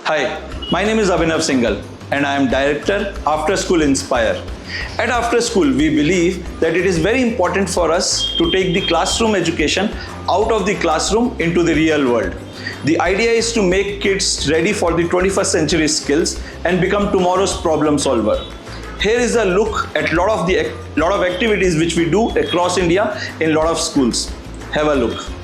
Hi, my name is Abhinav Singhal and I am Director, Afterskool Inspire. At Afterschool, we believe that it is very important for us to take the classroom education out of the classroom into the real world. The idea is to make kids ready for the 21st century skills and become tomorrow's problem solver. Here is a look at lot of activities which we do across India in lot of schools. Have a look.